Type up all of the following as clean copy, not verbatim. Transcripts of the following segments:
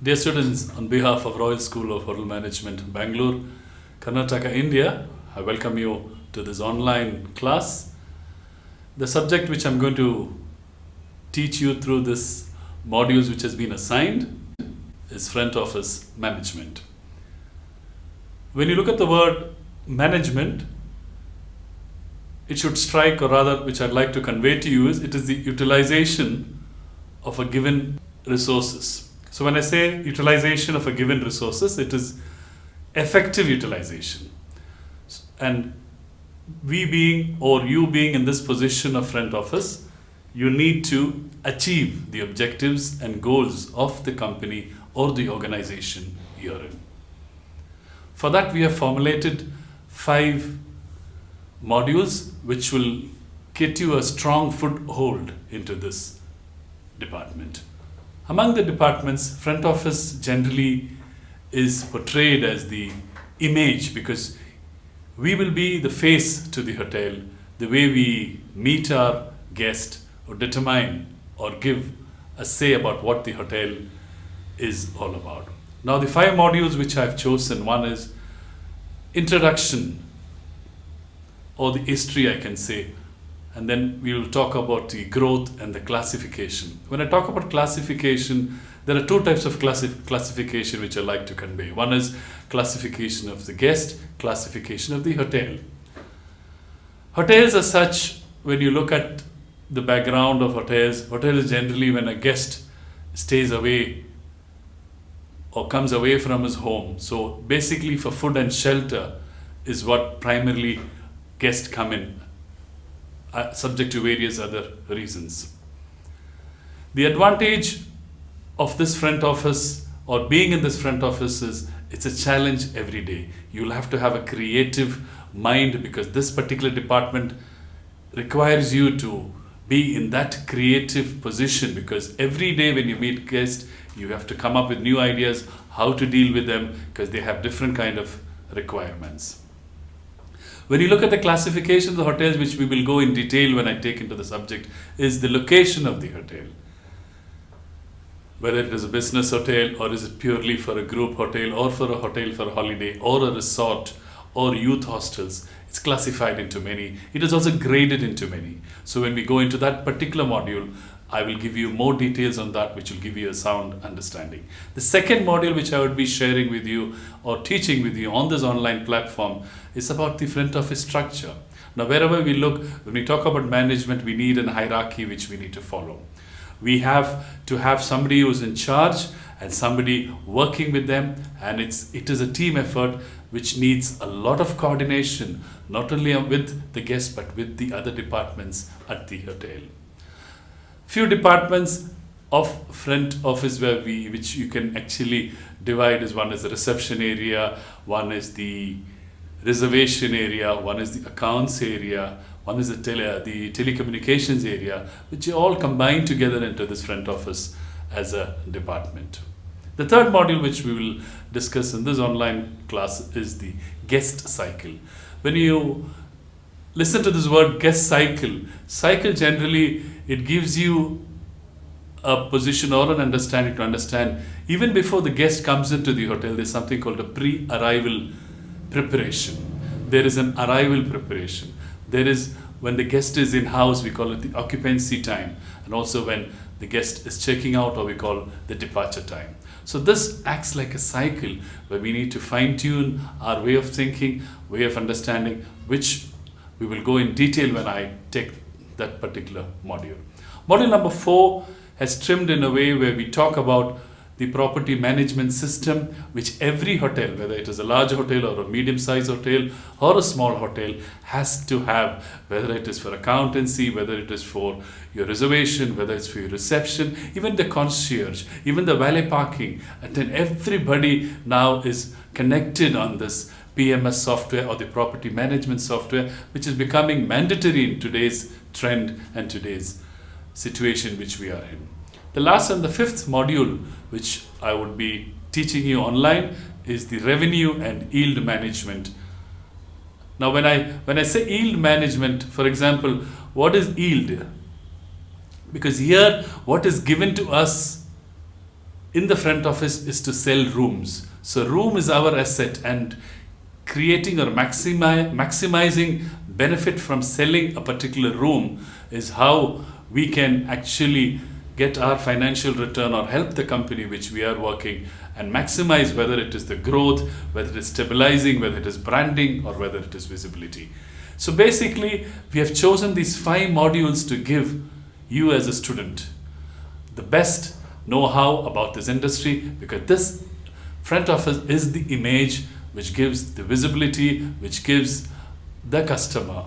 Dear students, on behalf of Royal School of Hotel Management, Bangalore, Karnataka, India, I welcome you to this online class. The subject which I'm going to teach you through this modules which has been assigned is front office management. When you look at the word management, it should strike, or rather which I'd like to convey to you is, it is the utilization of a given resources. So when I say utilization of a given resources, it is effective utilization. And we being, or you being in this position of front office, you need to achieve the objectives and goals of the company or the organization you're in. For that, we have formulated 5 modules which will get you a strong foothold into this department. Among the departments, front office generally is portrayed as the image, because we will be the face to the hotel, the way we meet our guest or determine or give a say about what the hotel is all about. Now the 5 modules which I've chosen, one is introduction, or the history, I can say, and then we will talk about the growth and the classification. When I talk about classification, there are 2 types of classification which I like to convey. One is classification of the guest, classification of the hotel. Hotels as such, when you look at the background of hotels is generally when a guest stays away or comes away from his home. So basically for food and shelter is what primarily guests come in, subject to various other reasons. The advantage of this front office, or being in this front office, is it's a challenge every day. You'll have to have a creative mind, because this particular department requires you to be in that creative position, because every day when you meet guests, you have to come up with new ideas how to deal with them, because they have different kind of requirements. When you look at the classification of the hotels, which we will go in detail when I take into the subject, is the location of the hotel. Whether it is a business hotel, or is it purely for a group hotel, or for a hotel for a holiday, or a resort, or youth hostels. It's classified into many. It is also graded into many. So when we go into that particular module, I will give you more details on that, which will give you a sound understanding. The second module which I would be sharing with you or teaching with you on this online platform is about the front office structure. Now wherever we look, when we talk about management, we need a hierarchy which we need to follow. We have to have somebody who's in charge and somebody working with them, and it is a team effort which needs a lot of coordination, not only with the guests but with the other departments at the hotel. Few departments of front office which you can actually divide is, one is the reception area, one is the reservation area, one is the accounts area, one is the telecommunications area, which are all combined together into this front office as a department. The third module which we will discuss in this online class is the guest cycle. When you listen to this word guest cycle generally, it gives you a position or an understanding to understand, even before the guest comes into the hotel, there's something called a pre-arrival preparation. There is an arrival preparation. There is, when the guest is in house, we call it the occupancy time, and also when the guest is checking out, or we call the departure time. So this acts like a cycle where we need to fine-tune our way of thinking, way of understanding, which we will go in detail when I take that particular module. Module number 4 has trimmed in a way where we talk about the property management system, which every hotel, whether it is a large hotel or a medium-sized hotel or a small hotel, has to have, whether it is for accountancy, whether it is for your reservation, whether it's for your reception, even the concierge, even the valet parking, and then everybody now is connected on this PMS software, or the property management software, which is becoming mandatory in today's trend and today's situation which we are in. The last and the 5th module which I would be teaching you online is the revenue and yield management. Now when I say yield management, for example, what is yield? Because here what is given to us in the front office is to sell rooms. So room is our asset, and creating or maximizing benefit from selling a particular room is how we can actually get our financial return or help the company which we are working and maximize, whether it is the growth, whether it is stabilizing, whether it is branding, or whether it is visibility. So basically, we have chosen these 5 modules to give you as a student the best know-how about this industry, because this front office is the image which gives the visibility, which gives the customer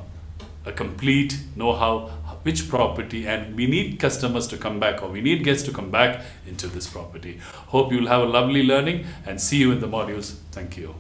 a complete know-how, which property, and we need customers to come back, or we need guests to come back into this property. Hope you'll have a lovely learning, and see you in the modules. Thank you.